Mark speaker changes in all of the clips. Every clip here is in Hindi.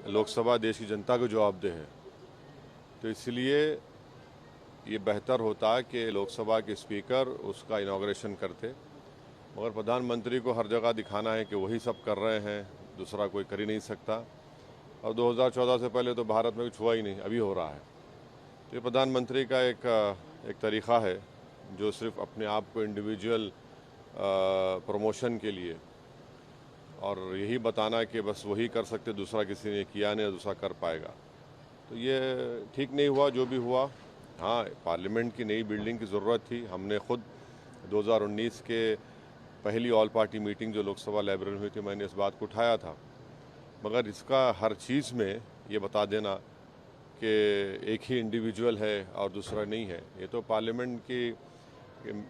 Speaker 1: लोकसभा देश की जनता को जवाबदेह है, तो इसलिए ये बेहतर होता कि लोकसभा के स्पीकर उसका इनॉग्रेशन करते। मगर प्रधानमंत्री को हर जगह दिखाना है कि वही सब कर रहे हैं, दूसरा कोई कर ही नहीं सकता। और 2014 से पहले तो भारत में कुछ हुआ ही नहीं, अभी हो रहा है। तो ये प्रधानमंत्री का एक तरीक़ा है जो सिर्फ अपने आप को इंडिविजुअल प्रमोशन के लिए और यही बताना कि बस वही कर सकते, दूसरा किसी ने किया नहीं, दूसरा कर पाएगा। तो ये ठीक नहीं हुआ जो भी हुआ। हाँ, पार्लियामेंट की नई बिल्डिंग की ज़रूरत थी। हमने खुद 2019 के पहली ऑल पार्टी मीटिंग जो लोकसभा लाइब्रेरी में हुई थी, मैंने इस बात को उठाया था। मगर इसका हर चीज़ में ये बता देना कि एक ही इंडिविजुअल है और दूसरा नहीं है, ये तो पार्लियामेंट की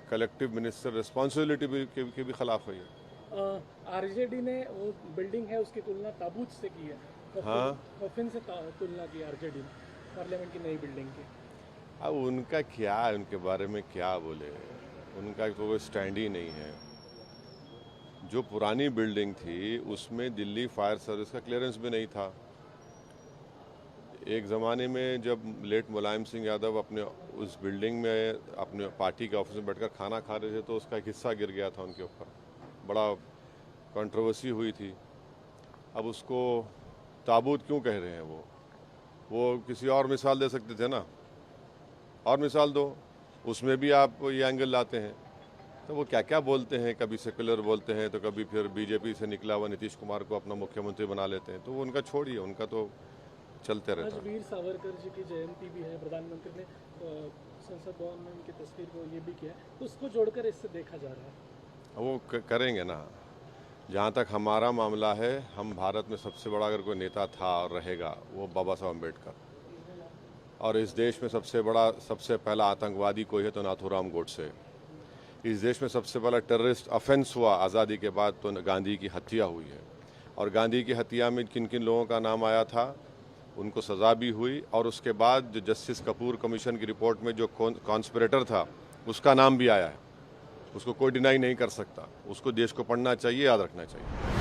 Speaker 1: कलेक्टिव मिनिस्टर रिस्पॉन्सिबिलिटी के भी खिलाफ है।
Speaker 2: आरजेडी ने वो बिल्डिंग है उसकी तुलना ताबूत से की है।
Speaker 1: हाँ,
Speaker 2: कफिन से तुलना की आरजेडी ने पार्लियामेंट की नई बिल्डिंग की।
Speaker 1: अब उनका क्या है, उनके बारे में क्या बोले, उनका तो कोई स्टैंड ही नहीं है। जो पुरानी बिल्डिंग थी उसमें दिल्ली फायर सर्विस का क्लियरेंस भी नहीं था। एक ज़माने में जब लेट मुलायम सिंह यादव अपने उस बिल्डिंग में अपने पार्टी के ऑफिस में बैठकर खाना खा रहे थे तो उसका एक हिस्सा गिर गया था उनके ऊपर, बड़ा कंट्रोवर्सी हुई थी। अब उसको ताबूत क्यों कह रहे हैं? वो किसी और मिसाल दे सकते थे ना, और मिसाल दो, उसमें भी आप ये एंगल लाते हैं। तो वो क्या क्या बोलते हैं, कभी सेकुलर बोलते हैं तो कभी फिर बीजेपी से निकला हुआ नीतीश कुमार को अपना मुख्यमंत्री बना लेते हैं। तो वो उनका छोड़िए, उनका तो चलते रहता है।
Speaker 2: आज वीर सावरकर जी की जयंती भी है, प्रधानमंत्री ने संसद भवन में उनकी तस्वीर को ये भी किया, तो उसको जोड़कर इससे देखा जा रहा है।
Speaker 1: वो करेंगे ना। जहाँ तक हमारा मामला है, हम भारत में सबसे बड़ा अगर कोई नेता था और रहेगा वो बाबा साहब अम्बेडकर, और इस देश में सबसे पहला आतंकवादी कोई है तो नाथूराम गोडसे। इस देश में सबसे पहला टेररिस्ट ऑफेंस हुआ आज़ादी के बाद तो गांधी की हत्या हुई है, और गांधी की हत्या में किन किन लोगों का नाम आया था, उनको सज़ा भी हुई। और उसके बाद जो जस्टिस कपूर कमीशन की रिपोर्ट में जो कॉन्स्पिरेटर था उसका नाम भी आया है, उसको कोई डिनाई नहीं कर सकता। उसको देश को पढ़ना चाहिए, याद रखना चाहिए।